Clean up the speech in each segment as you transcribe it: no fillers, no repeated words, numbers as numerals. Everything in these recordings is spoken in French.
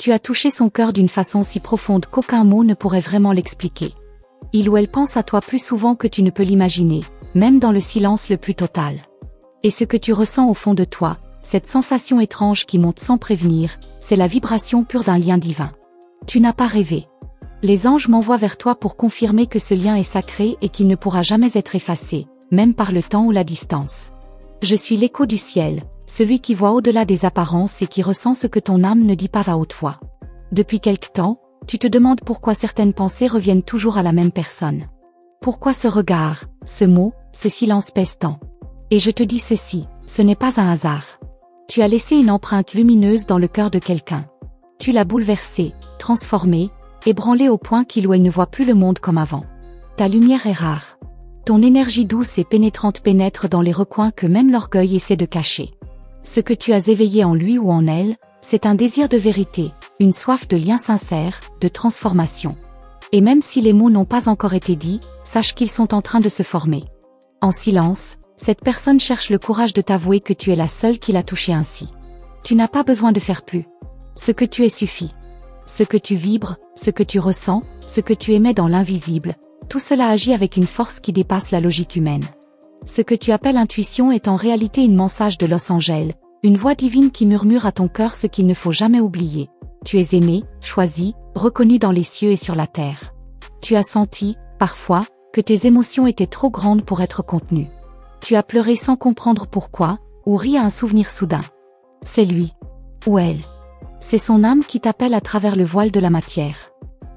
Tu as touché son cœur d'une façon si profonde qu'aucun mot ne pourrait vraiment l'expliquer. Il ou elle pense à toi plus souvent que tu ne peux l'imaginer, même dans le silence le plus total. Et ce que tu ressens au fond de toi, cette sensation étrange qui monte sans prévenir, c'est la vibration pure d'un lien divin. Tu n'as pas rêvé. Les anges m'envoient vers toi pour confirmer que ce lien est sacré et qu'il ne pourra jamais être effacé, même par le temps ou la distance. Je suis l'écho du ciel, celui qui voit au-delà des apparences et qui ressent ce que ton âme ne dit pas à haute voix. Depuis quelque temps, tu te demandes pourquoi certaines pensées reviennent toujours à la même personne. Pourquoi ce regard, ce mot, ce silence pèse tant? Et je te dis ceci, ce n'est pas un hasard. Tu as laissé une empreinte lumineuse dans le cœur de quelqu'un. Tu l'as bouleversé, transformé, ébranlé au point qu'il ou elle ne voit plus le monde comme avant. Ta lumière est rare. Ton énergie douce et pénétrante pénètre dans les recoins que même l'orgueil essaie de cacher. Ce que tu as éveillé en lui ou en elle, c'est un désir de vérité, une soif de lien sincère, de transformation. Et même si les mots n'ont pas encore été dits, sache qu'ils sont en train de se former. En silence, cette personne cherche le courage de t'avouer que tu es la seule qui l'a touché ainsi. Tu n'as pas besoin de faire plus. Ce que tu es suffit. Ce que tu vibres, ce que tu ressens, ce que tu émets dans l'invisible, tout cela agit avec une force qui dépasse la logique humaine. Ce que tu appelles intuition est en réalité une message de Los Angeles, une voix divine qui murmure à ton cœur ce qu'il ne faut jamais oublier. Tu es aimé, choisi, reconnu dans les cieux et sur la terre. Tu as senti, parfois, que tes émotions étaient trop grandes pour être contenues. Tu as pleuré sans comprendre pourquoi, ou ri à un souvenir soudain. C'est lui. Ou elle. C'est son âme qui t'appelle à travers le voile de la matière.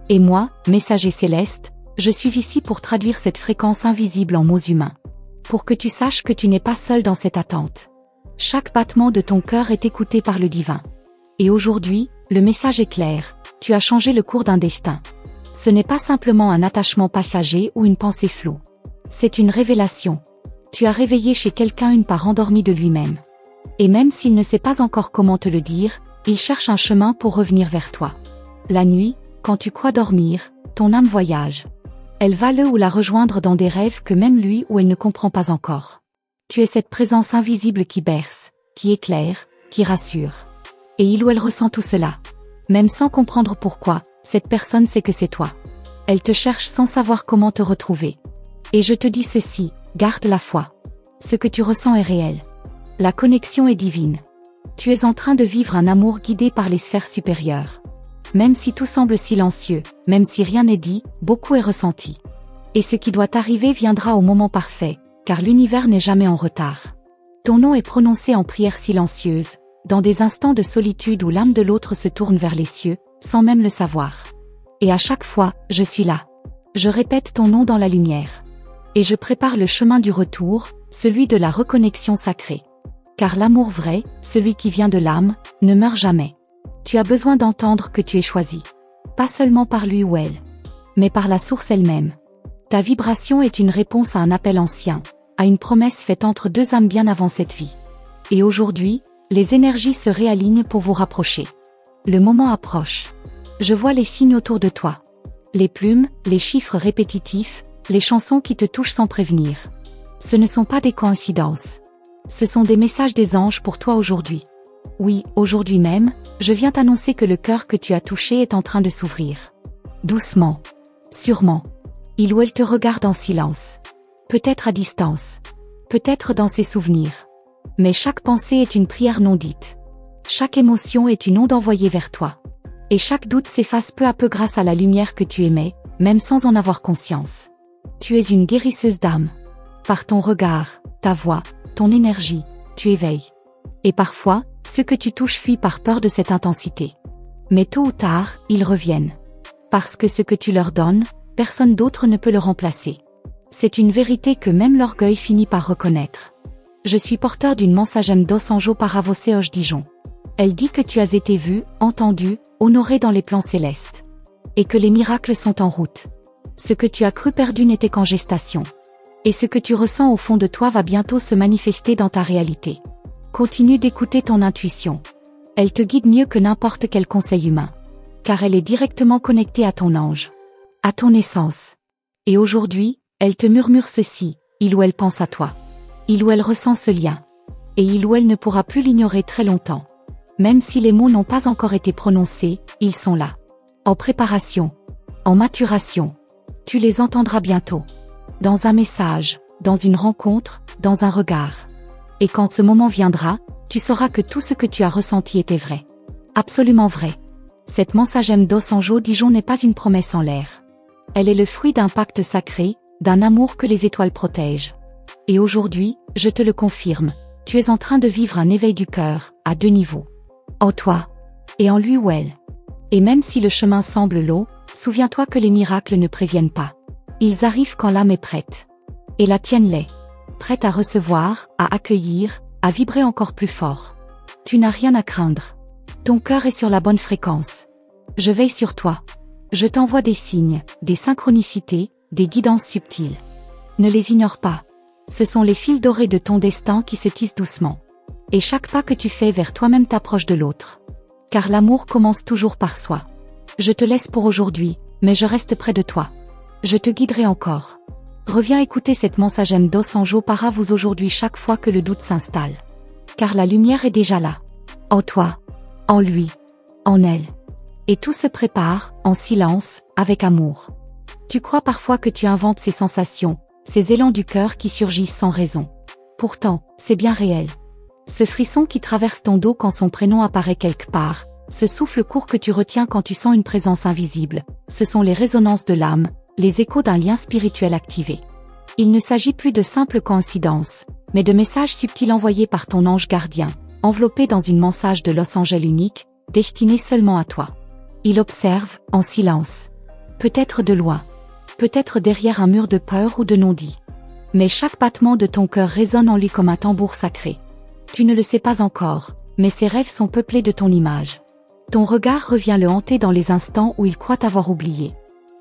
Et moi, messager céleste, je suis ici pour traduire cette fréquence invisible en mots humains. Pour que tu saches que tu n'es pas seul dans cette attente. Chaque battement de ton cœur est écouté par le divin. Et aujourd'hui, le message est clair, tu as changé le cours d'un destin. Ce n'est pas simplement un attachement passager ou une pensée floue. C'est une révélation. Tu as réveillé chez quelqu'un une part endormie de lui-même. Et même s'il ne sait pas encore comment te le dire, il cherche un chemin pour revenir vers toi. La nuit, quand tu crois dormir, ton âme voyage. Elle va le ou la rejoindre dans des rêves que même lui ou elle ne comprend pas encore. Tu es cette présence invisible qui berce, qui éclaire, qui rassure. Et il ou elle ressent tout cela. Même sans comprendre pourquoi, cette personne sait que c'est toi. Elle te cherche sans savoir comment te retrouver. Et je te dis ceci, garde la foi. Ce que tu ressens est réel. La connexion est divine. Tu es en train de vivre un amour guidé par les sphères supérieures. Même si tout semble silencieux, même si rien n'est dit, beaucoup est ressenti. Et ce qui doit arriver viendra au moment parfait, car l'univers n'est jamais en retard. Ton nom est prononcé en prière silencieuse, dans des instants de solitude où l'âme de l'autre se tourne vers les cieux, sans même le savoir. Et à chaque fois, je suis là. Je répète ton nom dans la lumière. Et je prépare le chemin du retour, celui de la reconnexion sacrée. Car l'amour vrai, celui qui vient de l'âme, ne meurt jamais. Tu as besoin d'entendre que tu es choisi. Pas seulement par lui ou elle, mais par la source elle-même. Ta vibration est une réponse à un appel ancien, à une promesse faite entre deux âmes bien avant cette vie. Et aujourd'hui, les énergies se réalignent pour vous rapprocher. Le moment approche. Je vois les signes autour de toi. Les plumes, les chiffres répétitifs, les chansons qui te touchent sans prévenir. Ce ne sont pas des coïncidences. Ce sont des messages des anges pour toi aujourd'hui. Oui, aujourd'hui même, je viens t'annoncer que le cœur que tu as touché est en train de s'ouvrir. Doucement. Sûrement. Il ou elle te regarde en silence. Peut-être à distance. Peut-être dans ses souvenirs. Mais chaque pensée est une prière non dite. Chaque émotion est une onde envoyée vers toi. Et chaque doute s'efface peu à peu grâce à la lumière que tu émets, même sans en avoir conscience. Tu es une guérisseuse d'âme. Par ton regard, ta voix, ton énergie, tu éveilles. Et parfois, ceux que tu touches fuient par peur de cette intensité. Mais tôt ou tard, ils reviennent. Parce que ce que tu leur donnes, personne d'autre ne peut le remplacer. C'est une vérité que même l'orgueil finit par reconnaître. Je suis porteur d'une mensagem dos anjo para você hoje Dijon. Elle dit que tu as été vu, entendu, honoré dans les plans célestes. Et que les miracles sont en route. Ce que tu as cru perdu n'était qu'en gestation. Et ce que tu ressens au fond de toi va bientôt se manifester dans ta réalité. Continue d'écouter ton intuition. Elle te guide mieux que n'importe quel conseil humain. Car elle est directement connectée à ton ange. À ton essence. Et aujourd'hui, elle te murmure ceci, il ou elle pense à toi. Il ou elle ressent ce lien. Et il ou elle ne pourra plus l'ignorer très longtemps. Même si les mots n'ont pas encore été prononcés, ils sont là. En préparation. En maturation. Tu les entendras bientôt. Dans un message, dans une rencontre, dans un regard. Et quand ce moment viendra, tu sauras que tout ce que tu as ressenti était vrai. Absolument vrai. Cette Mensagem dos Anjos Dijon n'est pas une promesse en l'air. Elle est le fruit d'un pacte sacré, d'un amour que les étoiles protègent. Et aujourd'hui, je te le confirme, tu es en train de vivre un éveil du cœur, à 2 niveaux. En toi. Et en lui ou elle. Et même si le chemin semble long, souviens-toi que les miracles ne préviennent pas. Ils arrivent quand l'âme est prête. Et la tienne l'est. Prête à recevoir, à accueillir, à vibrer encore plus fort. Tu n'as rien à craindre. Ton cœur est sur la bonne fréquence. Je veille sur toi. Je t'envoie des signes, des synchronicités, des guidances subtiles. Ne les ignore pas. Ce sont les fils dorés de ton destin qui se tissent doucement. Et chaque pas que tu fais vers toi-même t'approche de l'autre. Car l'amour commence toujours par soi. Je te laisse pour aujourd'hui, mais je reste près de toi. Je te guiderai encore. Reviens écouter cette Mensagem dos Anjos para vous aujourd'hui chaque fois que le doute s'installe. Car la lumière est déjà là. En toi. En lui. En elle. Et tout se prépare, en silence, avec amour. Tu crois parfois que tu inventes ces sensations, ces élans du cœur qui surgissent sans raison. Pourtant, c'est bien réel. Ce frisson qui traverse ton dos quand son prénom apparaît quelque part, ce souffle court que tu retiens quand tu sens une présence invisible, ce sont les résonances de l'âme, les échos d'un lien spirituel activé. Il ne s'agit plus de simples coïncidences, mais de messages subtils envoyés par ton ange gardien, enveloppés dans une mensage de Los Angeles unique, destinée seulement à toi. Il observe, en silence. Peut-être de loin. Peut-être derrière un mur de peur ou de non-dit. Mais chaque battement de ton cœur résonne en lui comme un tambour sacré. Tu ne le sais pas encore, mais ses rêves sont peuplés de ton image. Ton regard revient le hanter dans les instants où il croit avoir oublié.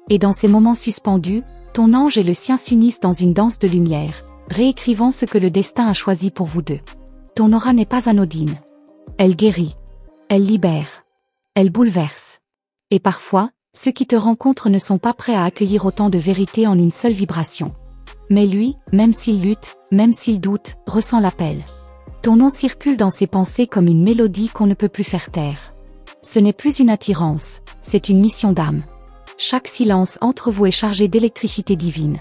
Et dans ces moments suspendus, ton ange et le sien s'unissent dans une danse de lumière, réécrivant ce que le destin a choisi pour vous deux. Ton aura n'est pas anodine. Elle guérit. Elle libère. Elle bouleverse. Et parfois, ceux qui te rencontrent ne sont pas prêts à accueillir autant de vérité en une seule vibration. Mais lui, même s'il lutte, même s'il doute, ressent l'appel. Ton nom circule dans ses pensées comme une mélodie qu'on ne peut plus faire taire. Ce n'est plus une attirance, c'est une mission d'âme. Chaque silence entre vous est chargé d'électricité divine.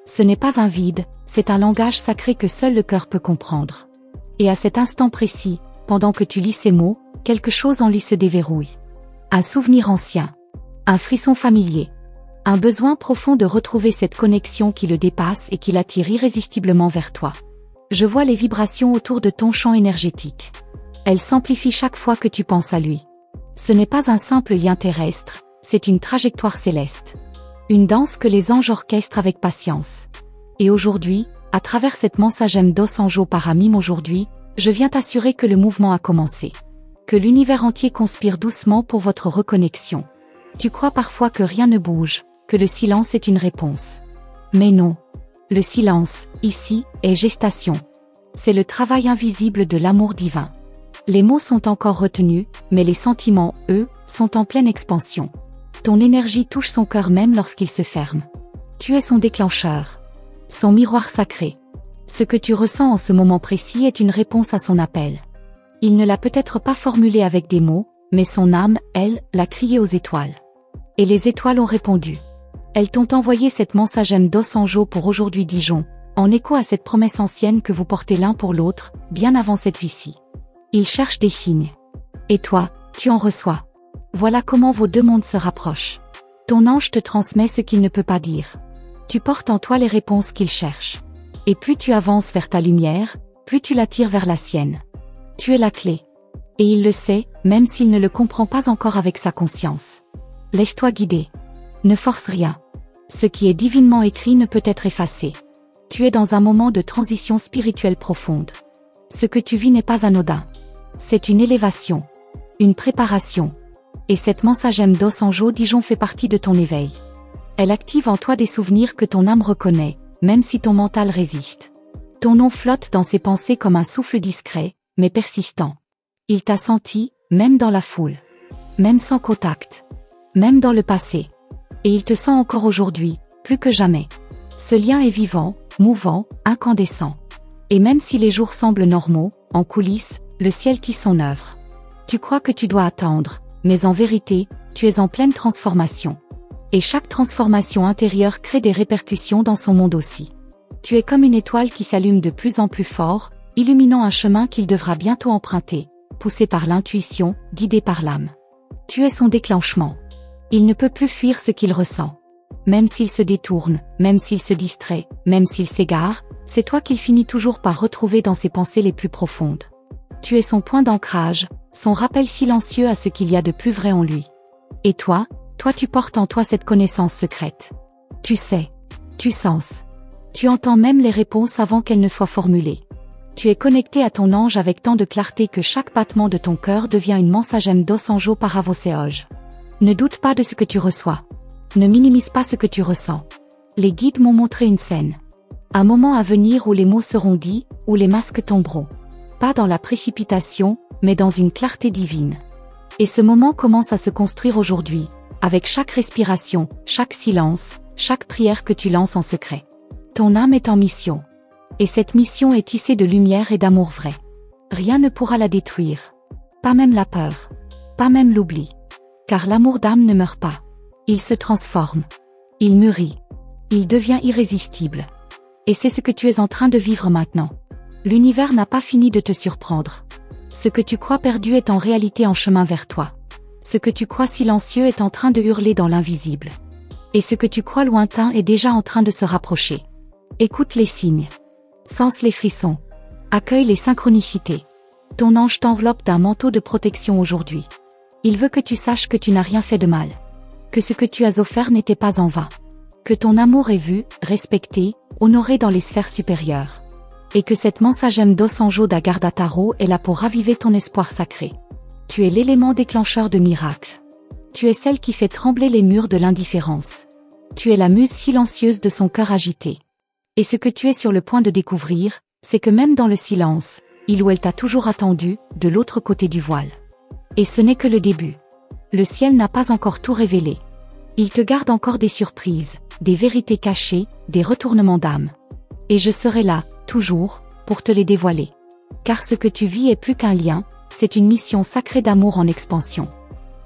Ce n'est pas un vide, c'est un langage sacré que seul le cœur peut comprendre. Et à cet instant précis, pendant que tu lis ces mots, quelque chose en lui se déverrouille. Un souvenir ancien. Un frisson familier. Un besoin profond de retrouver cette connexion qui le dépasse et qui l'attire irrésistiblement vers toi. Je vois les vibrations autour de ton champ énergétique. Elles s'amplifient chaque fois que tu penses à lui. Ce n'est pas un simple lien terrestre, c'est une trajectoire céleste. Une danse que les anges orchestrent avec patience. Et aujourd'hui, à travers cette Mensagem dos Anjos para mim aujourd'hui, je viens t'assurer que le mouvement a commencé. Que l'univers entier conspire doucement pour votre reconnexion. Tu crois parfois que rien ne bouge, que le silence est une réponse. Mais non. Le silence, ici, est gestation. C'est le travail invisible de l'amour divin. Les mots sont encore retenus, mais les sentiments, eux, sont en pleine expansion. Ton énergie touche son cœur même lorsqu'il se ferme. Tu es son déclencheur. Son miroir sacré. Ce que tu ressens en ce moment précis est une réponse à son appel. Il ne l'a peut-être pas formulé avec des mots, mais son âme, elle, l'a crié aux étoiles. Et les étoiles ont répondu. Elles t'ont envoyé cette Mensagem dos Anjos pour aujourd'hui Dijon, en écho à cette promesse ancienne que vous portez l'un pour l'autre, bien avant cette vie-ci. Il cherche des signes. Et toi, tu en reçois. Voilà comment vos deux mondes se rapprochent. Ton ange te transmet ce qu'il ne peut pas dire. Tu portes en toi les réponses qu'il cherche. Et plus tu avances vers ta lumière, plus tu l'attires vers la sienne. Tu es la clé. Et il le sait, même s'il ne le comprend pas encore avec sa conscience. Laisse-toi guider. Ne force rien. Ce qui est divinement écrit ne peut être effacé. Tu es dans un moment de transition spirituelle profonde. Ce que tu vis n'est pas anodin. C'est une élévation. Une préparation. Et cette Mensagem dos Anjos Dijon fait partie de ton éveil. Elle active en toi des souvenirs que ton âme reconnaît, même si ton mental résiste. Ton nom flotte dans ses pensées comme un souffle discret, mais persistant. Il t'a senti, même dans la foule. Même sans contact. Même dans le passé. Et il te sent encore aujourd'hui, plus que jamais. Ce lien est vivant, mouvant, incandescent. Et même si les jours semblent normaux, en coulisses, le ciel tisse son œuvre. Tu crois que tu dois attendre, mais en vérité, tu es en pleine transformation. Et chaque transformation intérieure crée des répercussions dans son monde aussi. Tu es comme une étoile qui s'allume de plus en plus fort, illuminant un chemin qu'il devra bientôt emprunter, poussé par l'intuition, guidé par l'âme. Tu es son déclenchement. Il ne peut plus fuir ce qu'il ressent. Même s'il se détourne, même s'il se distrait, même s'il s'égare, c'est toi qu'il finit toujours par retrouver dans ses pensées les plus profondes. Tu es son point d'ancrage, son rappel silencieux à ce qu'il y a de plus vrai en lui. Et toi tu portes en toi cette connaissance secrète. Tu sais, tu sens. Tu entends même les réponses avant qu'elles ne soient formulées. Tu es connecté à ton ange avec tant de clarté que chaque battement de ton cœur devient une mensagem d'Osanjo Paravoseoj. Ne doute pas de ce que tu reçois. Ne minimise pas ce que tu ressens. Les guides m'ont montré une scène. Un moment à venir où les mots seront dits, où les masques tomberont. Pas dans la précipitation, mais dans une clarté divine. Et ce moment commence à se construire aujourd'hui, avec chaque respiration, chaque silence, chaque prière que tu lances en secret. Ton âme est en mission. Et cette mission est tissée de lumière et d'amour vrai. Rien ne pourra la détruire. Pas même la peur. Pas même l'oubli. Car l'amour d'âme ne meurt pas. Il se transforme. Il mûrit. Il devient irrésistible. Et c'est ce que tu es en train de vivre maintenant. L'univers n'a pas fini de te surprendre. Ce que tu crois perdu est en réalité en chemin vers toi. Ce que tu crois silencieux est en train de hurler dans l'invisible. Et ce que tu crois lointain est déjà en train de se rapprocher. Écoute les signes. Sens les frissons. Accueille les synchronicités. Ton ange t'enveloppe d'un manteau de protection aujourd'hui. Il veut que tu saches que tu n'as rien fait de mal. Que ce que tu as offert n'était pas en vain. Que ton amour est vu, respecté, honoré dans les sphères supérieures. Et que cette mensagem d'Osanjo d'Agardataro est là pour raviver ton espoir sacré. Tu es l'élément déclencheur de miracles. Tu es celle qui fait trembler les murs de l'indifférence. Tu es la muse silencieuse de son cœur agité. Et ce que tu es sur le point de découvrir, c'est que même dans le silence, il ou elle t'a toujours attendu, de l'autre côté du voile. Et ce n'est que le début. Le ciel n'a pas encore tout révélé. Il te garde encore des surprises, des vérités cachées, des retournements d'âme. Et je serai là, toujours, pour te les dévoiler. Car ce que tu vis est plus qu'un lien, c'est une mission sacrée d'amour en expansion.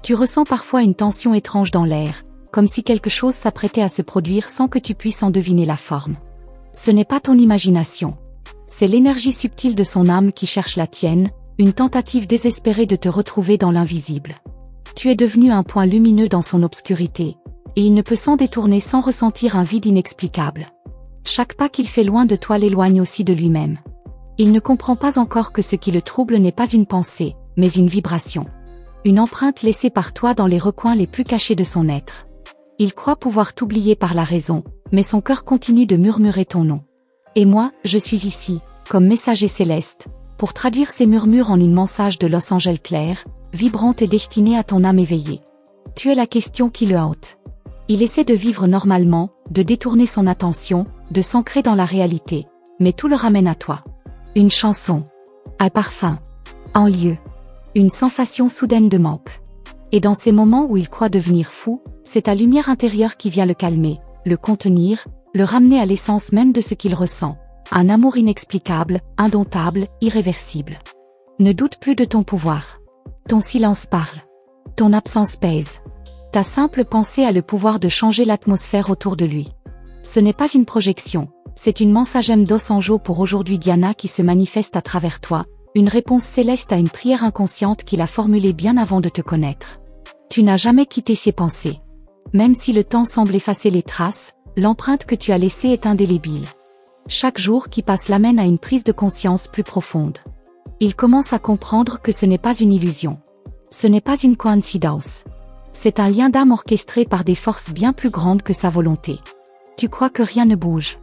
Tu ressens parfois une tension étrange dans l'air, comme si quelque chose s'apprêtait à se produire sans que tu puisses en deviner la forme. Ce n'est pas ton imagination. C'est l'énergie subtile de son âme qui cherche la tienne, une tentative désespérée de te retrouver dans l'invisible. Tu es devenu un point lumineux dans son obscurité, et il ne peut s'en détourner sans ressentir un vide inexplicable. Chaque pas qu'il fait loin de toi l'éloigne aussi de lui-même. Il ne comprend pas encore que ce qui le trouble n'est pas une pensée, mais une vibration. Une empreinte laissée par toi dans les recoins les plus cachés de son être. Il croit pouvoir t'oublier par la raison, mais son cœur continue de murmurer ton nom. Et moi, je suis ici, comme messager céleste, pour traduire ces murmures en une mensage de Los Angeles claire, vibrante et destinée à ton âme éveillée. Tu es la question qui le hante. Il essaie de vivre normalement, de détourner son attention, de s'ancrer dans la réalité, mais tout le ramène à toi. Une chanson, un parfum, un lieu, une sensation soudaine de manque. Et dans ces moments où il croit devenir fou, c'est ta lumière intérieure qui vient le calmer, le contenir, le ramener à l'essence même de ce qu'il ressent. Un amour inexplicable, indomptable, irréversible. Ne doute plus de ton pouvoir. Ton silence parle. Ton absence pèse. Ta simple pensée a le pouvoir de changer l'atmosphère autour de lui. Ce n'est pas une projection, c'est une mensagem d'Osanjo pour aujourd'hui Diana qui se manifeste à travers toi, une réponse céleste à une prière inconsciente qu'il a formulée bien avant de te connaître. Tu n'as jamais quitté ses pensées. Même si le temps semble effacer les traces, l'empreinte que tu as laissée est indélébile. Chaque jour qui passe l'amène à une prise de conscience plus profonde. Il commence à comprendre que ce n'est pas une illusion. Ce n'est pas une coïncidence. C'est un lien d'âme orchestré par des forces bien plus grandes que sa volonté. Tu crois que rien ne bouge.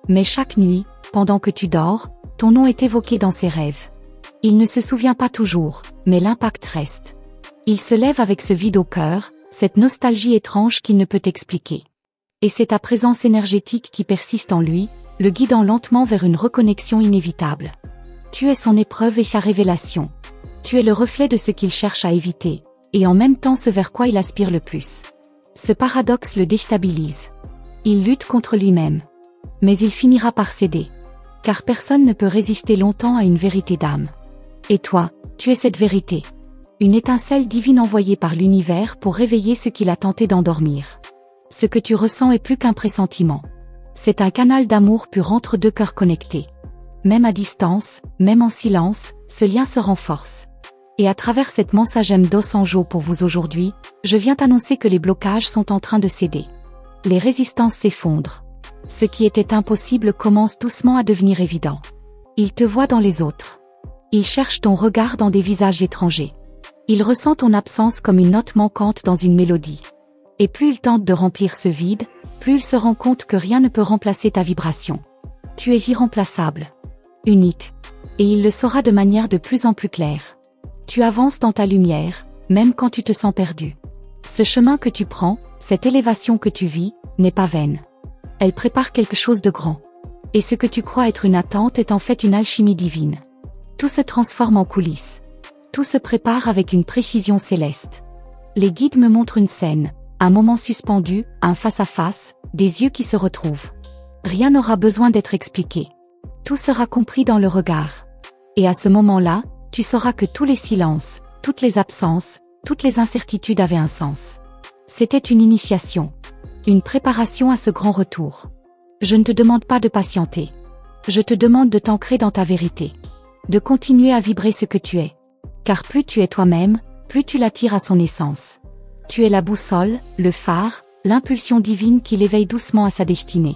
Mais chaque nuit, pendant que tu dors, ton nom est évoqué dans ses rêves. Il ne se souvient pas toujours, mais l'impact reste. Il se lève avec ce vide au cœur, cette nostalgie étrange qu'il ne peut expliquer. Et c'est ta présence énergétique qui persiste en lui, le guidant lentement vers une reconnexion inévitable. Tu es son épreuve et sa révélation. Tu es le reflet de ce qu'il cherche à éviter, et en même temps ce vers quoi il aspire le plus. Ce paradoxe le déstabilise. Il lutte contre lui-même. Mais il finira par céder. Car personne ne peut résister longtemps à une vérité d'âme. Et toi, tu es cette vérité. Une étincelle divine envoyée par l'univers pour réveiller ce qu'il a tenté d'endormir. Ce que tu ressens est plus qu'un pressentiment. C'est un canal d'amour pur entre deux cœurs connectés. Même à distance, même en silence, ce lien se renforce. Et à travers cette mensagem d'Osanjo pour vous aujourd'hui, je viens t'annoncer que les blocages sont en train de céder. Les résistances s'effondrent. Ce qui était impossible commence doucement à devenir évident. Il te voit dans les autres. Il cherche ton regard dans des visages étrangers. Il ressent ton absence comme une note manquante dans une mélodie. Et plus il tente de remplir ce vide, plus il se rend compte que rien ne peut remplacer ta vibration. Tu es irremplaçable. Unique. Et il le saura de manière de plus en plus claire. Tu avances dans ta lumière, même quand tu te sens perdu. Ce chemin que tu prends, cette élévation que tu vis, n'est pas vaine. Elle prépare quelque chose de grand. Et ce que tu crois être une attente est en fait une alchimie divine. Tout se transforme en coulisses. Tout se prépare avec une précision céleste. Les guides me montrent une scène, un moment suspendu, un face-à-face, des yeux qui se retrouvent. Rien n'aura besoin d'être expliqué. Tout sera compris dans le regard. Et à ce moment-là, tu sauras que tous les silences, toutes les absences, toutes les incertitudes avaient un sens. C'était une initiation. Une préparation à ce grand retour. Je ne te demande pas de patienter. Je te demande de t'ancrer dans ta vérité. De continuer à vibrer ce que tu es. Car plus tu es toi-même, plus tu l'attires à son essence. Tu es la boussole, le phare, l'impulsion divine qui l'éveille doucement à sa destinée.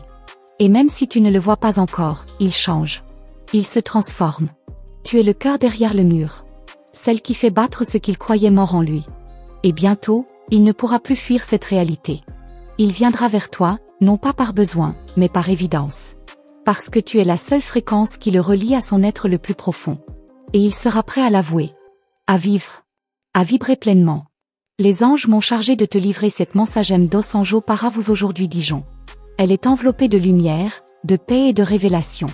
Et même si tu ne le vois pas encore, il change. Il se transforme. Tu es le cœur derrière le mur. Celle qui fait battre ce qu'il croyait mort en lui. Et bientôt, il ne pourra plus fuir cette réalité. Il viendra vers toi, non pas par besoin, mais par évidence. Parce que tu es la seule fréquence qui le relie à son être le plus profond. Et il sera prêt à l'avouer. À vivre. À vibrer pleinement. Les anges m'ont chargé de te livrer cette mensagem d'Osanjo para vous aujourd'hui Dijon. Elle est enveloppée de lumière, de paix et de révélation.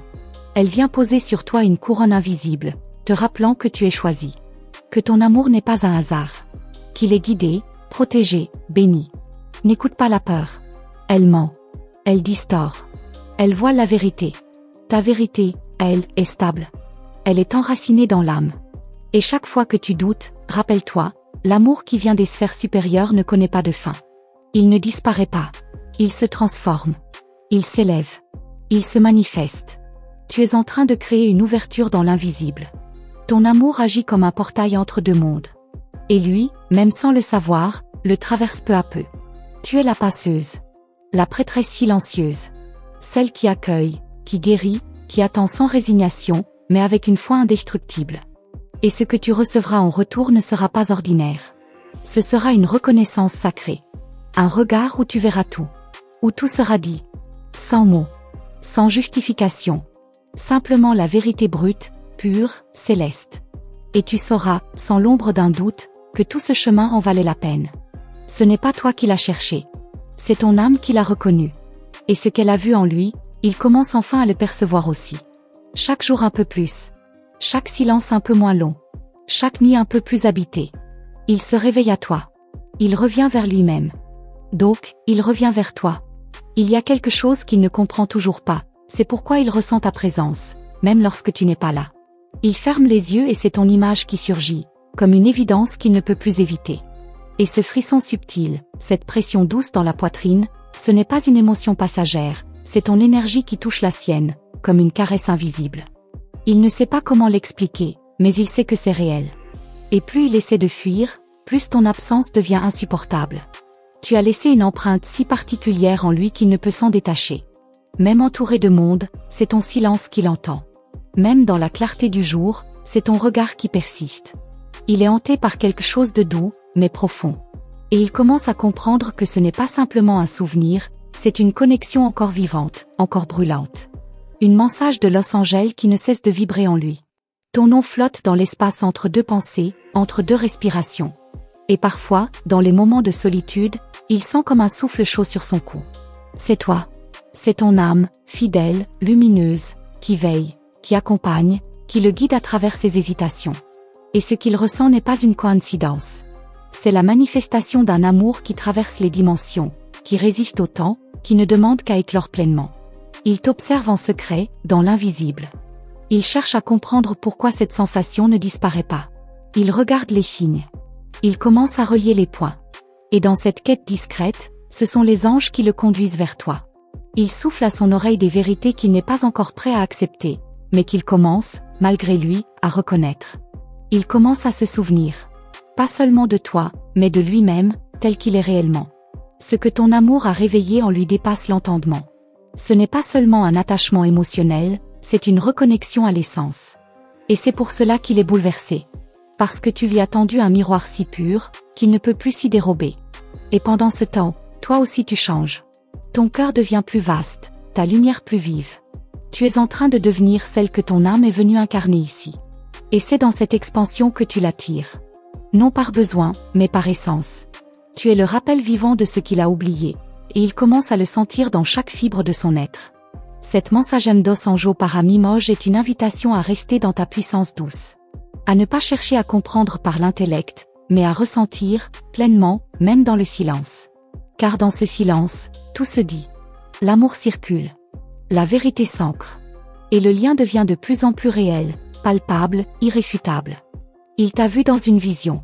Elle vient poser sur toi une couronne invisible, te rappelant que tu es choisi. Que ton amour n'est pas un hasard. Qu'il est guidé, protégé, béni. N'écoute pas la peur. Elle ment. Elle distord. Elle voile la vérité. Ta vérité, elle, est stable. Elle est enracinée dans l'âme. Et chaque fois que tu doutes, rappelle-toi, l'amour qui vient des sphères supérieures ne connaît pas de fin. Il ne disparaît pas. Il se transforme. Il s'élève. Il se manifeste. Tu es en train de créer une ouverture dans l'invisible. Ton amour agit comme un portail entre deux mondes. Et lui, même sans le savoir, le traverse peu à peu. Tu es la passeuse. La prêtresse silencieuse. Celle qui accueille, qui guérit, qui attend sans résignation, mais avec une foi indestructible. Et ce que tu recevras en retour ne sera pas ordinaire. Ce sera une reconnaissance sacrée. Un regard où tu verras tout. Où tout sera dit. Sans mots. Sans justification. Simplement la vérité brute, pure, céleste. Et tu sauras, sans l'ombre d'un doute, que tout ce chemin en valait la peine. Ce n'est pas toi qui l'as cherché. C'est ton âme qui l'a reconnu. Et ce qu'elle a vu en lui, il commence enfin à le percevoir aussi. Chaque jour un peu plus. Chaque silence un peu moins long. Chaque nuit un peu plus habitée. Il se réveille à toi. Il revient vers lui-même. Donc, il revient vers toi. Il y a quelque chose qu'il ne comprend toujours pas, c'est pourquoi il ressent ta présence, même lorsque tu n'es pas là. Il ferme les yeux et c'est ton image qui surgit, comme une évidence qu'il ne peut plus éviter. Et ce frisson subtil, cette pression douce dans la poitrine, ce n'est pas une émotion passagère, c'est ton énergie qui touche la sienne, comme une caresse invisible. Il ne sait pas comment l'expliquer, mais il sait que c'est réel. Et plus il essaie de fuir, plus ton absence devient insupportable. Tu as laissé une empreinte si particulière en lui qu'il ne peut s'en détacher. Même entouré de monde, c'est ton silence qui l'entend. Même dans la clarté du jour, c'est ton regard qui persiste. Il est hanté par quelque chose de doux, mais profond. Et il commence à comprendre que ce n'est pas simplement un souvenir, c'est une connexion encore vivante, encore brûlante. Une mensage de Los Angeles qui ne cesse de vibrer en lui. Ton nom flotte dans l'espace entre deux pensées, entre deux respirations. Et parfois, dans les moments de solitude, il sent comme un souffle chaud sur son cou. C'est toi. C'est ton âme, fidèle, lumineuse, qui veille, qui accompagne, qui le guide à travers ses hésitations. Et ce qu'il ressent n'est pas une coïncidence. C'est la manifestation d'un amour qui traverse les dimensions, qui résiste au temps, qui ne demande qu'à éclore pleinement. Il t'observe en secret, dans l'invisible. Il cherche à comprendre pourquoi cette sensation ne disparaît pas. Il regarde les signes. Il commence à relier les points. Et dans cette quête discrète, ce sont les anges qui le conduisent vers toi. Il souffle à son oreille des vérités qu'il n'est pas encore prêt à accepter, mais qu'il commence, malgré lui, à reconnaître. Il commence à se souvenir. Pas seulement de toi, mais de lui-même, tel qu'il est réellement. Ce que ton amour a réveillé en lui dépasse l'entendement. Ce n'est pas seulement un attachement émotionnel, c'est une reconnexion à l'essence. Et c'est pour cela qu'il est bouleversé. Parce que tu lui as tendu un miroir si pur, qu'il ne peut plus s'y dérober. Et pendant ce temps, toi aussi tu changes. Ton cœur devient plus vaste, ta lumière plus vive. Tu es en train de devenir celle que ton âme est venue incarner ici. Et c'est dans cette expansion que tu l'attires. Non par besoin, mais par essence. Tu es le rappel vivant de ce qu'il a oublié, et il commence à le sentir dans chaque fibre de son être. Cette Mensagem dos Anjos para Mimoge est une invitation à rester dans ta puissance douce. À ne pas chercher à comprendre par l'intellect, mais à ressentir, pleinement, même dans le silence. Car dans ce silence, tout se dit. L'amour circule. La vérité s'ancre. Et le lien devient de plus en plus réel, palpable, irréfutable. Il t'a vu dans une vision.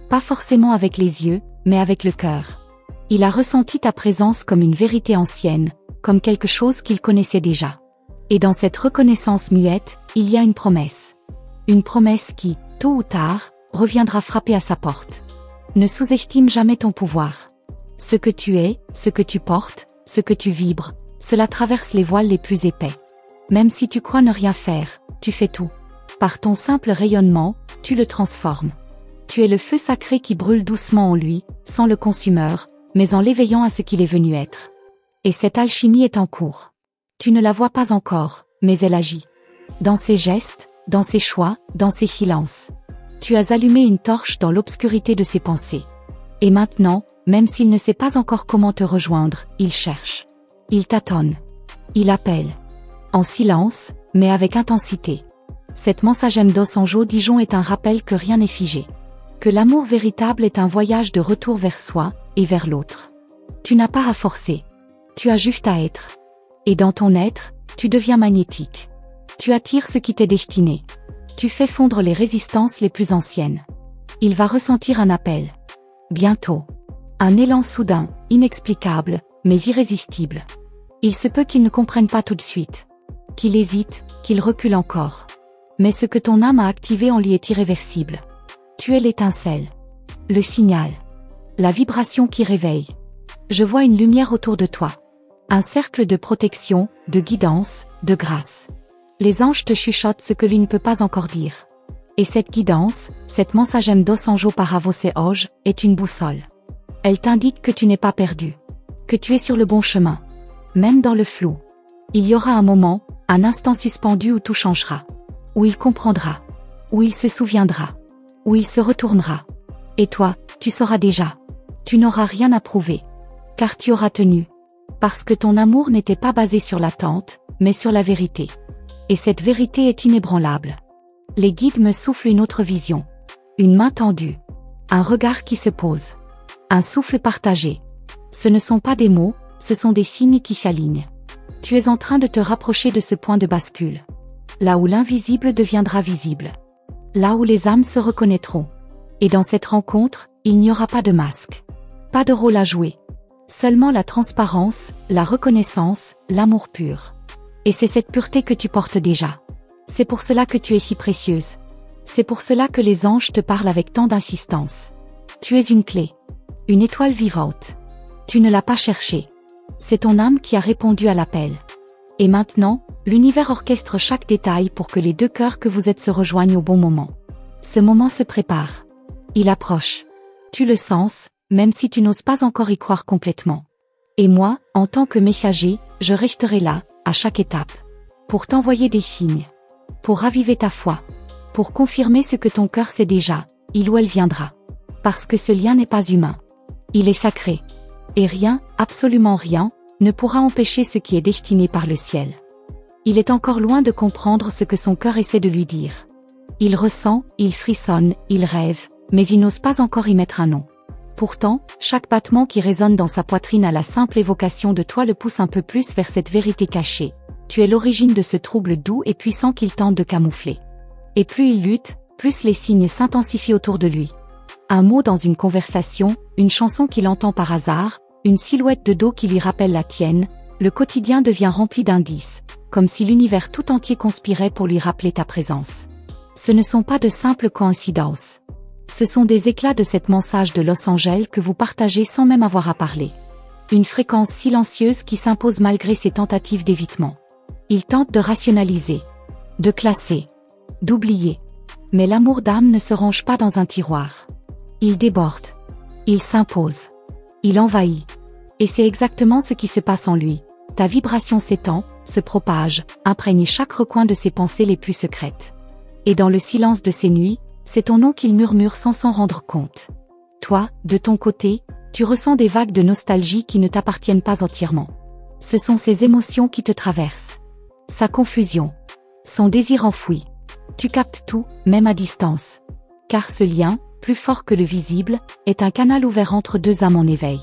Pas forcément avec les yeux, mais avec le cœur. Il a ressenti ta présence comme une vérité ancienne, comme quelque chose qu'il connaissait déjà. Et dans cette reconnaissance muette, il y a une promesse. Une promesse qui, tôt ou tard, reviendra frapper à sa porte. Ne sous-estime jamais ton pouvoir. Ce que tu es, ce que tu portes, ce que tu vibres, cela traverse les voiles les plus épais. Même si tu crois ne rien faire, tu fais tout. Par ton simple rayonnement, tu le transformes. Tu es le feu sacré qui brûle doucement en lui, sans le consumeur, mais en l'éveillant à ce qu'il est venu être. Et cette alchimie est en cours. Tu ne la vois pas encore, mais elle agit. Dans ses gestes, dans ses choix, dans ses silences. Tu as allumé une torche dans l'obscurité de ses pensées. Et maintenant, même s'il ne sait pas encore comment te rejoindre, il cherche. Il tâtonne. Il appelle. En silence, mais avec intensité. Cette Mensagem dos Anjos Dijon est un rappel que rien n'est figé. Que l'amour véritable est un voyage de retour vers soi, et vers l'autre. Tu n'as pas à forcer. Tu as juste à être. Et dans ton être, tu deviens magnétique. Tu attires ce qui t'est destiné. Tu fais fondre les résistances les plus anciennes. Il va ressentir un appel. Bientôt. Un élan soudain, inexplicable, mais irrésistible. Il se peut qu'il ne comprenne pas tout de suite. Qu'il hésite, qu'il recule encore. Mais ce que ton âme a activé en lui est irréversible. Tu es l'étincelle. Le signal. La vibration qui réveille. Je vois une lumière autour de toi. Un cercle de protection, de guidance, de grâce. Les anges te chuchotent ce que lui ne peut pas encore dire. Et cette guidance, cette Mensagem dos Anjos para você hoje, est une boussole. Elle t'indique que tu n'es pas perdu. Que tu es sur le bon chemin. Même dans le flou. Il y aura un moment, un instant suspendu où tout changera. Où il comprendra. Où il se souviendra. Où il se retournera. Et toi, tu sauras déjà. Tu n'auras rien à prouver. Car tu auras tenu. Parce que ton amour n'était pas basé sur l'attente, mais sur la vérité. Et cette vérité est inébranlable. Les guides me soufflent une autre vision. Une main tendue. Un regard qui se pose. Un souffle partagé. Ce ne sont pas des mots, ce sont des signes qui s'alignent. Tu es en train de te rapprocher de ce point de bascule. Là où l'invisible deviendra visible. Là où les âmes se reconnaîtront. Et dans cette rencontre, il n'y aura pas de masque. Pas de rôle à jouer. Seulement la transparence, la reconnaissance, l'amour pur. Et c'est cette pureté que tu portes déjà. C'est pour cela que tu es si précieuse. C'est pour cela que les anges te parlent avec tant d'insistance. Tu es une clé. Une étoile vivante. Tu ne l'as pas cherchée. C'est ton âme qui a répondu à l'appel. Et maintenant, l'univers orchestre chaque détail pour que les deux cœurs que vous êtes se rejoignent au bon moment. Ce moment se prépare. Il approche. Tu le sens, même si tu n'oses pas encore y croire complètement. Et moi, en tant que messager, je resterai là, à chaque étape. Pour t'envoyer des signes. Pour raviver ta foi. Pour confirmer ce que ton cœur sait déjà, il ou elle viendra. Parce que ce lien n'est pas humain. Il est sacré. Et rien, absolument rien, ne pourra empêcher ce qui est destiné par le ciel. Il est encore loin de comprendre ce que son cœur essaie de lui dire. Il ressent, il frissonne, il rêve, mais il n'ose pas encore y mettre un nom. Pourtant, chaque battement qui résonne dans sa poitrine à la simple évocation de toi le pousse un peu plus vers cette vérité cachée. Tu es l'origine de ce trouble doux et puissant qu'il tente de camoufler. Et plus il lutte, plus les signes s'intensifient autour de lui. Un mot dans une conversation, une chanson qu'il entend par hasard, une silhouette de dos qui lui rappelle la tienne, le quotidien devient rempli d'indices, comme si l'univers tout entier conspirait pour lui rappeler ta présence. Ce ne sont pas de simples coïncidences. Ce sont des éclats de cette mansage de Los Angeles que vous partagez sans même avoir à parler. Une fréquence silencieuse qui s'impose malgré ses tentatives d'évitement. Il tente de rationaliser, de classer, d'oublier. Mais l'amour d'âme ne se range pas dans un tiroir. Il déborde. Il s'impose. Il envahit. Et c'est exactement ce qui se passe en lui. Ta vibration s'étend, se propage, imprègne chaque recoin de ses pensées les plus secrètes. Et dans le silence de ces nuits, c'est ton nom qu'il murmure sans s'en rendre compte. Toi, de ton côté, tu ressens des vagues de nostalgie qui ne t'appartiennent pas entièrement. Ce sont ces émotions qui te traversent. Sa confusion. Son désir enfoui. Tu captes tout, même à distance. Car ce lien, plus fort que le visible, est un canal ouvert entre deux âmes en éveil.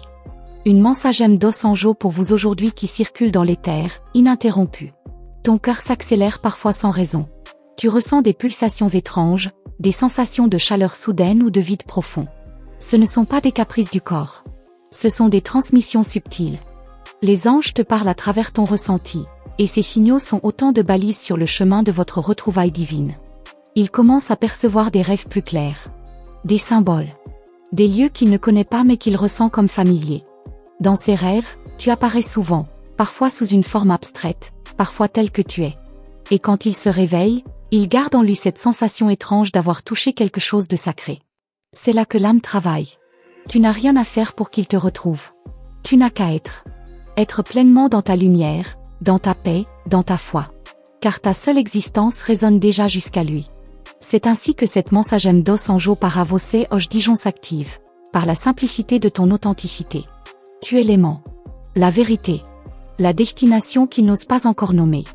Une mensagem d'os en jo pour vous aujourd'hui qui circule dans l'éther, ininterrompue. Ton cœur s'accélère parfois sans raison. Tu ressens des pulsations étranges, des sensations de chaleur soudaine ou de vide profond. Ce ne sont pas des caprices du corps. Ce sont des transmissions subtiles. Les anges te parlent à travers ton ressenti, et ces signaux sont autant de balises sur le chemin de votre retrouvaille divine. Il commence à percevoir des rêves plus clairs. Des symboles. Des lieux qu'il ne connaît pas mais qu'il ressent comme familiers. Dans ces rêves, tu apparais souvent, parfois sous une forme abstraite, parfois telle que tu es. Et quand il se réveille, il garde en lui cette sensation étrange d'avoir touché quelque chose de sacré. C'est là que l'âme travaille. Tu n'as rien à faire pour qu'il te retrouve. Tu n'as qu'à être. Être pleinement dans ta lumière, dans ta paix, dans ta foi. Car ta seule existence résonne déjà jusqu'à lui. C'est ainsi que cette mensagem d'os en jo par Avocé Hoche Dijon s'active, par la simplicité de ton authenticité. Tu es l'aimant. La vérité. La destination qu'il n'ose pas encore nommer.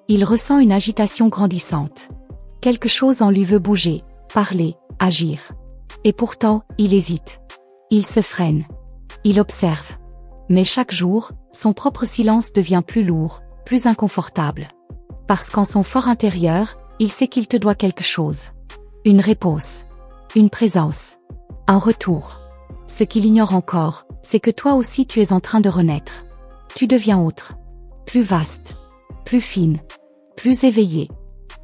Il ressent une agitation grandissante. Quelque chose en lui veut bouger, parler, agir. Et pourtant, il hésite. Il se freine. Il observe. Mais chaque jour, son propre silence devient plus lourd, plus inconfortable. Parce qu'en son fort intérieur, il sait qu'il te doit quelque chose. Une réponse. Une présence. Un retour. Ce qu'il ignore encore, c'est que toi aussi tu es en train de renaître. Tu deviens autre. Plus vaste. Plus fine. Plus éveillée.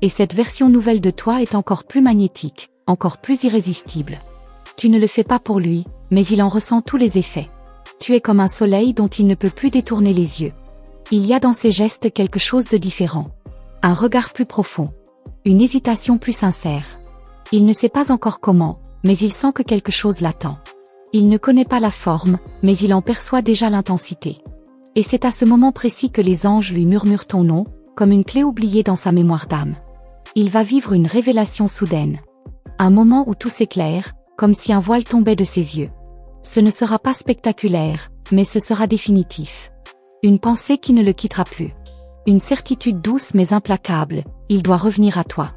Et cette version nouvelle de toi est encore plus magnétique, encore plus irrésistible. Tu ne le fais pas pour lui, mais il en ressent tous les effets. Tu es comme un soleil dont il ne peut plus détourner les yeux. Il y a dans ses gestes quelque chose de différent. Un regard plus profond. Une hésitation plus sincère. Il ne sait pas encore comment, mais il sent que quelque chose l'attend. Il ne connaît pas la forme, mais il en perçoit déjà l'intensité. Et c'est à ce moment précis que les anges lui murmurent ton nom, comme une clé oubliée dans sa mémoire d'âme. Il va vivre une révélation soudaine. Un moment où tout s'éclaire, comme si un voile tombait de ses yeux. Ce ne sera pas spectaculaire, mais ce sera définitif. Une pensée qui ne le quittera plus. Une certitude douce mais implacable, il doit revenir à toi.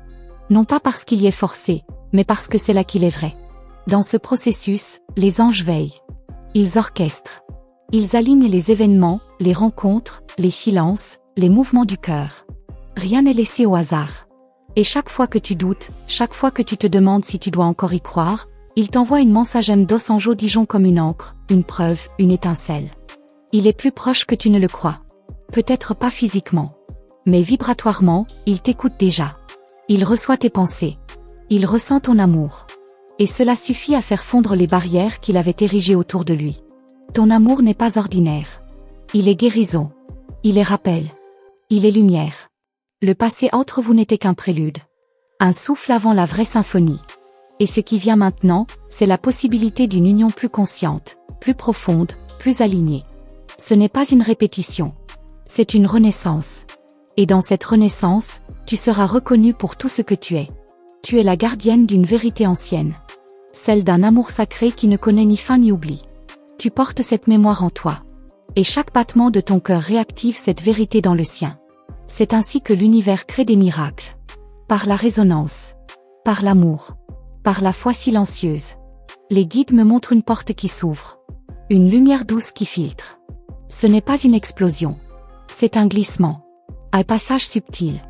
Non pas parce qu'il y est forcé, mais parce que c'est là qu'il est vrai. Dans ce processus, les anges veillent. Ils orchestrent. Ils alignent les événements, les rencontres, les silences, les mouvements du cœur. Rien n'est laissé au hasard. Et chaque fois que tu doutes, chaque fois que tu te demandes si tu dois encore y croire, il t'envoie une mensagem d'os en jo Dijon comme une encre, une preuve, une étincelle. Il est plus proche que tu ne le crois. Peut-être pas physiquement. Mais vibratoirement, il t'écoute déjà. Il reçoit tes pensées. Il ressent ton amour. Et cela suffit à faire fondre les barrières qu'il avait érigées autour de lui. Ton amour n'est pas ordinaire. Il est guérison. Il est rappel. Il est lumière. Le passé entre vous n'était qu'un prélude. Un souffle avant la vraie symphonie. Et ce qui vient maintenant, c'est la possibilité d'une union plus consciente, plus profonde, plus alignée. Ce n'est pas une répétition. C'est une renaissance. Et dans cette renaissance, tu seras reconnu pour tout ce que tu es. Tu es la gardienne d'une vérité ancienne. Celle d'un amour sacré qui ne connaît ni fin ni oubli. Tu portes cette mémoire en toi. Et chaque battement de ton cœur réactive cette vérité dans le sien. C'est ainsi que l'univers crée des miracles. Par la résonance. Par l'amour. Par la foi silencieuse. Les guides me montrent une porte qui s'ouvre. Une lumière douce qui filtre. Ce n'est pas une explosion. C'est un glissement. Un passage subtil.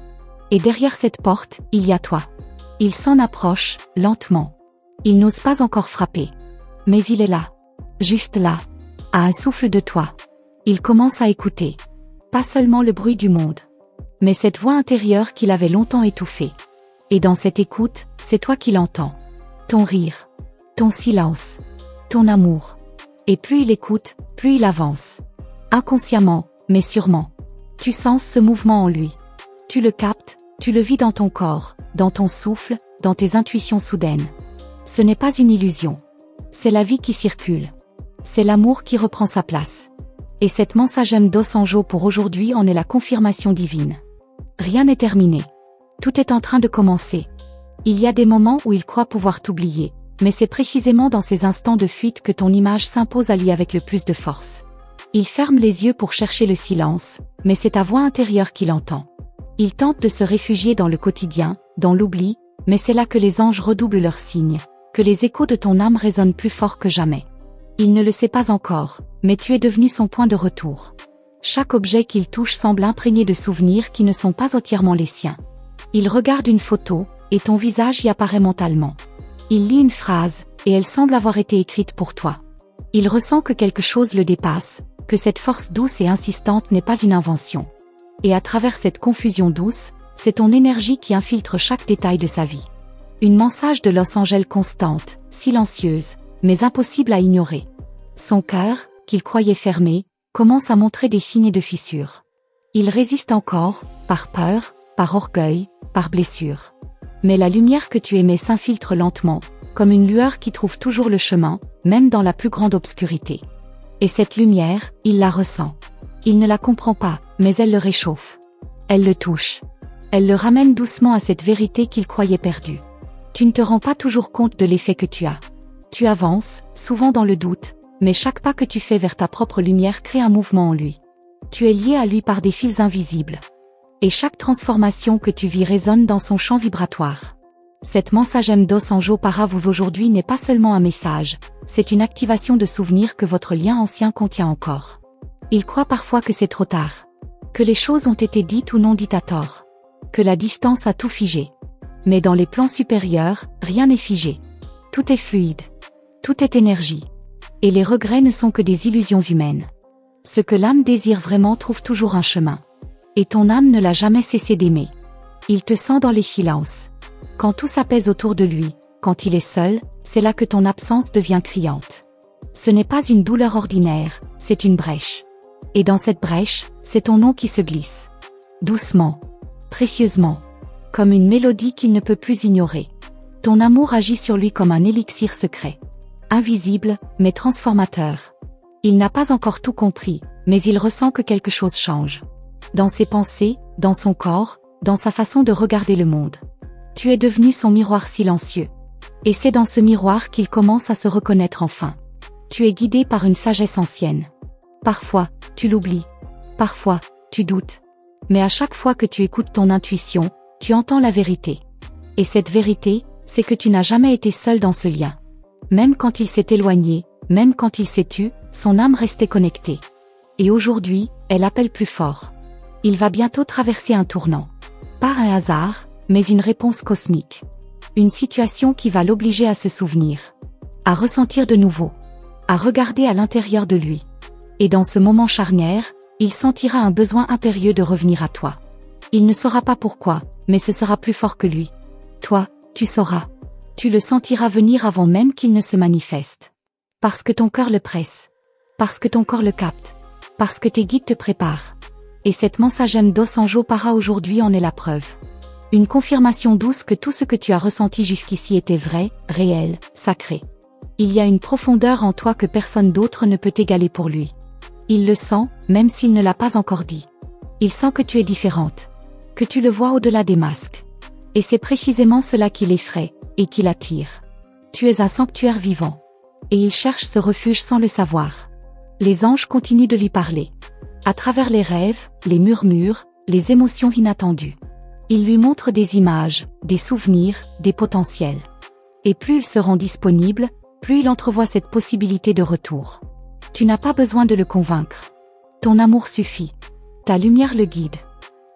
Et derrière cette porte, il y a toi. Il s'en approche, lentement. Il n'ose pas encore frapper. Mais il est là. Juste là. À un souffle de toi. Il commence à écouter. Pas seulement le bruit du monde. Mais cette voix intérieure qu'il avait longtemps étouffée. Et dans cette écoute, c'est toi qui l'entends. Ton rire. Ton silence. Ton amour. Et plus il écoute, plus il avance. Inconsciemment, mais sûrement. Tu sens ce mouvement en lui. Tu le captes, tu le vis dans ton corps, dans ton souffle, dans tes intuitions soudaines. Ce n'est pas une illusion. C'est la vie qui circule. C'est l'amour qui reprend sa place. Et cette mensagem dos Anjo pour aujourd'hui en est la confirmation divine. Rien n'est terminé. Tout est en train de commencer. Il y a des moments où il croit pouvoir t'oublier, mais c'est précisément dans ces instants de fuite que ton image s'impose à lui avec le plus de force. Il ferme les yeux pour chercher le silence, mais c'est ta voix intérieure qu'il entend. Il tente de se réfugier dans le quotidien, dans l'oubli, mais c'est là que les anges redoublent leurs signes, que les échos de ton âme résonnent plus fort que jamais. Il ne le sait pas encore, mais tu es devenu son point de retour. Chaque objet qu'il touche semble imprégné de souvenirs qui ne sont pas entièrement les siens. Il regarde une photo, et ton visage y apparaît mentalement. Il lit une phrase, et elle semble avoir été écrite pour toi. Il ressent que quelque chose le dépasse, que cette force douce et insistante n'est pas une invention. Et à travers cette confusion douce, c'est ton énergie qui infiltre chaque détail de sa vie. Une mensage de Los Angeles constante, silencieuse, mais impossible à ignorer. Son cœur, qu'il croyait fermé, commence à montrer des signes de fissure. Il résiste encore, par peur, par orgueil, par blessure. Mais la lumière que tu aimais s'infiltre lentement, comme une lueur qui trouve toujours le chemin, même dans la plus grande obscurité. Et cette lumière, il la ressent. Il ne la comprend pas, mais elle le réchauffe. Elle le touche. Elle le ramène doucement à cette vérité qu'il croyait perdue. Tu ne te rends pas toujours compte de l'effet que tu as. Tu avances, souvent dans le doute, mais chaque pas que tu fais vers ta propre lumière crée un mouvement en lui. Tu es lié à lui par des fils invisibles. Et chaque transformation que tu vis résonne dans son champ vibratoire. Cette mensagem dos Anjo para vous aujourd'hui n'est pas seulement un message, c'est une activation de souvenirs que votre lien ancien contient encore. Il croit parfois que c'est trop tard. Que les choses ont été dites ou non dites à tort. Que la distance a tout figé. Mais dans les plans supérieurs, rien n'est figé. Tout est fluide. Tout est énergie. Et les regrets ne sont que des illusions humaines. Ce que l'âme désire vraiment trouve toujours un chemin. Et ton âme ne l'a jamais cessé d'aimer. Il te sent dans les silences. Quand tout s'apaise autour de lui, quand il est seul, c'est là que ton absence devient criante. Ce n'est pas une douleur ordinaire, c'est une brèche. Et dans cette brèche, c'est ton nom qui se glisse. Doucement. Précieusement. Comme une mélodie qu'il ne peut plus ignorer. Ton amour agit sur lui comme un élixir secret. Invisible, mais transformateur. Il n'a pas encore tout compris, mais il ressent que quelque chose change. Dans ses pensées, dans son corps, dans sa façon de regarder le monde. Tu es devenu son miroir silencieux. Et c'est dans ce miroir qu'il commence à se reconnaître enfin. Tu es guidé par une sagesse ancienne. Parfois, tu l'oublies. Parfois, tu doutes. Mais à chaque fois que tu écoutes ton intuition, tu entends la vérité. Et cette vérité, c'est que tu n'as jamais été seul dans ce lien. Même quand il s'est éloigné, même quand il s'est tu, son âme restait connectée. Et aujourd'hui, elle appelle plus fort. Il va bientôt traverser un tournant. Pas un hasard, mais une réponse cosmique. Une situation qui va l'obliger à se souvenir. À ressentir de nouveau. À regarder à l'intérieur de lui. Et dans ce moment charnière, il sentira un besoin impérieux de revenir à toi. Il ne saura pas pourquoi, mais ce sera plus fort que lui. Toi, tu sauras. Tu le sentiras venir avant même qu'il ne se manifeste. Parce que ton cœur le presse. Parce que ton corps le capte. Parce que tes guides te préparent. Et cette mensagem dos Anjo para aujourd'hui en est la preuve. Une confirmation douce que tout ce que tu as ressenti jusqu'ici était vrai, réel, sacré. Il y a une profondeur en toi que personne d'autre ne peut égaler pour lui. Il le sent, même s'il ne l'a pas encore dit. Il sent que tu es différente. Que tu le vois au-delà des masques. Et c'est précisément cela qui l'effraie, et qui l'attire. Tu es un sanctuaire vivant. Et il cherche ce refuge sans le savoir. Les anges continuent de lui parler. À travers les rêves, les murmures, les émotions inattendues. Ils lui montrent des images, des souvenirs, des potentiels. Et plus il se rend disponible, plus il entrevoit cette possibilité de retour. Tu n'as pas besoin de le convaincre. Ton amour suffit. Ta lumière le guide.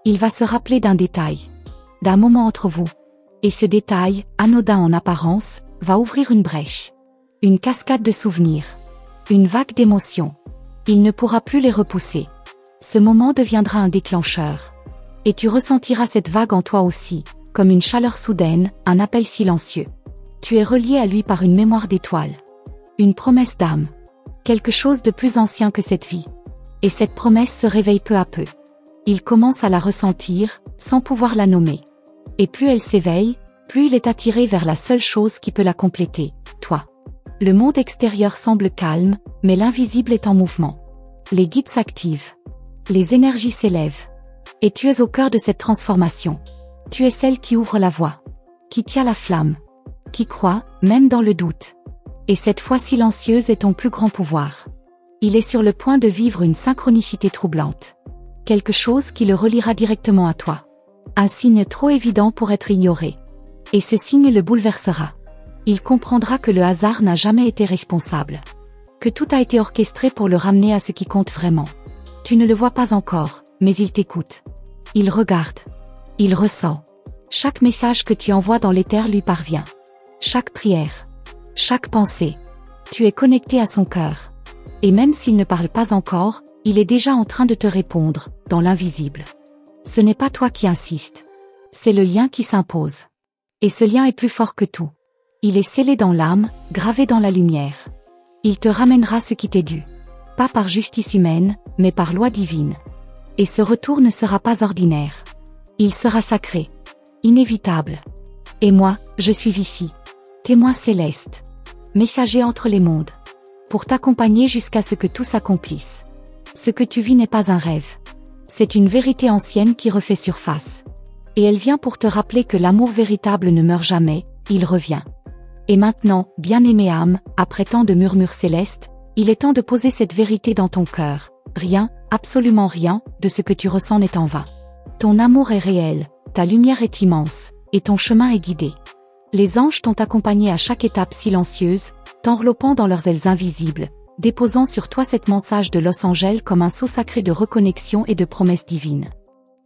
Il va se rappeler d'un détail. D'un moment entre vous. Et ce détail, anodin en apparence, va ouvrir une brèche. Une cascade de souvenirs. Une vague d'émotions. Il ne pourra plus les repousser. Ce moment deviendra un déclencheur. Et tu ressentiras cette vague en toi aussi, comme une chaleur soudaine, un appel silencieux. Tu es relié à lui par une mémoire d'étoile. Une promesse d'âme. Quelque chose de plus ancien que cette vie. Et cette promesse se réveille peu à peu. Il commence à la ressentir, sans pouvoir la nommer. Et plus elle s'éveille, plus il est attiré vers la seule chose qui peut la compléter, toi. Le monde extérieur semble calme, mais l'invisible est en mouvement. Les guides s'activent. Les énergies s'élèvent. Et tu es au cœur de cette transformation. Tu es celle qui ouvre la voie. Qui tient la flamme. Qui croit, même dans le doute. Et cette foi silencieuse est ton plus grand pouvoir. Il est sur le point de vivre une synchronicité troublante. Quelque chose qui le reliera directement à toi. Un signe trop évident pour être ignoré. Et ce signe le bouleversera. Il comprendra que le hasard n'a jamais été responsable. Que tout a été orchestré pour le ramener à ce qui compte vraiment. Tu ne le vois pas encore, mais il t'écoute. Il regarde. Il ressent. Chaque message que tu envoies dans l'éther lui parvient. Chaque prière. Chaque pensée. Tu es connecté à son cœur. Et même s'il ne parle pas encore, il est déjà en train de te répondre, dans l'invisible. Ce n'est pas toi qui insistes. C'est le lien qui s'impose. Et ce lien est plus fort que tout. Il est scellé dans l'âme, gravé dans la lumière. Il te ramènera ce qui t'est dû. Pas par justice humaine, mais par loi divine. Et ce retour ne sera pas ordinaire. Il sera sacré. Inévitable. Et moi, je suis ici. Témoin céleste. Messager entre les mondes. Pour t'accompagner jusqu'à ce que tout s'accomplisse. Ce que tu vis n'est pas un rêve. C'est une vérité ancienne qui refait surface. Et elle vient pour te rappeler que l'amour véritable ne meurt jamais, il revient. Et maintenant, bien-aimée âme, après tant de murmures célestes, il est temps de poser cette vérité dans ton cœur. Rien, absolument rien, de ce que tu ressens n'est en vain. Ton amour est réel, ta lumière est immense, et ton chemin est guidé. Les anges t'ont accompagné à chaque étape silencieuse, t'enveloppant dans leurs ailes invisibles, déposant sur toi cette mensage de Los Angeles comme un sceau sacré de reconnexion et de promesses divines.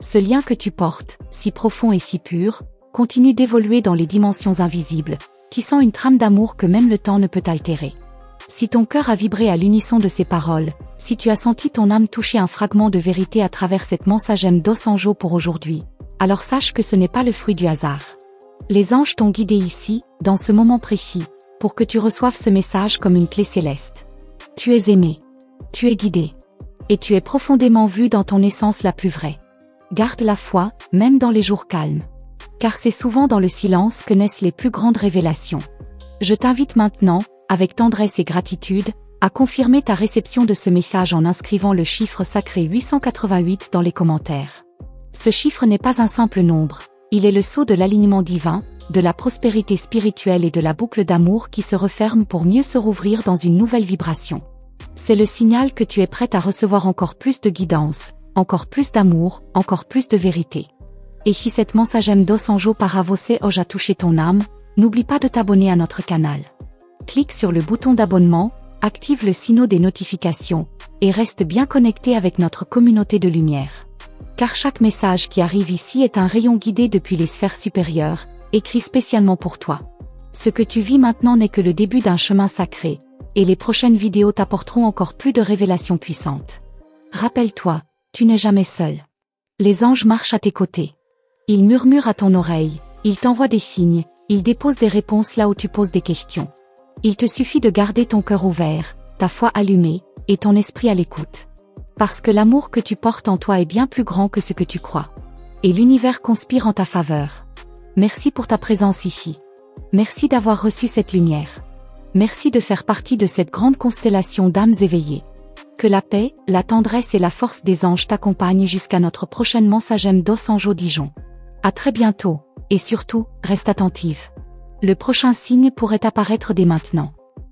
Ce lien que tu portes, si profond et si pur, continue d'évoluer dans les dimensions invisibles, tissant une trame d'amour que même le temps ne peut altérer. Si ton cœur a vibré à l'unisson de ces paroles, si tu as senti ton âme toucher un fragment de vérité à travers cette mensagem dos anjo pour aujourd'hui, alors sache que ce n'est pas le fruit du hasard. Les anges t'ont guidé ici, dans ce moment précis, pour que tu reçoives ce message comme une clé céleste. Tu es aimé. Tu es guidé. Et tu es profondément vu dans ton essence la plus vraie. Garde la foi, même dans les jours calmes. Car c'est souvent dans le silence que naissent les plus grandes révélations. Je t'invite maintenant, avec tendresse et gratitude, à confirmer ta réception de ce message en inscrivant le chiffre sacré 888 dans les commentaires. Ce chiffre n'est pas un simple nombre, il est le sceau de l'alignement divin, de la prospérité spirituelle et de la boucle d'amour qui se referme pour mieux se rouvrir dans une nouvelle vibration. C'est le signal que tu es prête à recevoir encore plus de guidance, encore plus d'amour, encore plus de vérité. Et si cette mensagem dos anjo para você hoje a touché ton âme, n'oublie pas de t'abonner à notre canal. Clique sur le bouton d'abonnement, active le signal des notifications, et reste bien connecté avec notre communauté de lumière. Car chaque message qui arrive ici est un rayon guidé depuis les sphères supérieures, écrit spécialement pour toi. Ce que tu vis maintenant n'est que le début d'un chemin sacré, et les prochaines vidéos t'apporteront encore plus de révélations puissantes. Rappelle-toi, tu n'es jamais seul. Les anges marchent à tes côtés. Ils murmurent à ton oreille, ils t'envoient des signes, ils déposent des réponses là où tu poses des questions. Il te suffit de garder ton cœur ouvert, ta foi allumée, et ton esprit à l'écoute. Parce que l'amour que tu portes en toi est bien plus grand que ce que tu crois. Et l'univers conspire en ta faveur. Merci pour ta présence ici. Merci d'avoir reçu cette lumière. Merci de faire partie de cette grande constellation d'âmes éveillées. Que la paix, la tendresse et la force des anges t'accompagnent jusqu'à notre prochaine mensagem dos anjo Dijon. À très bientôt, et surtout, reste attentive. Le prochain signe pourrait apparaître dès maintenant.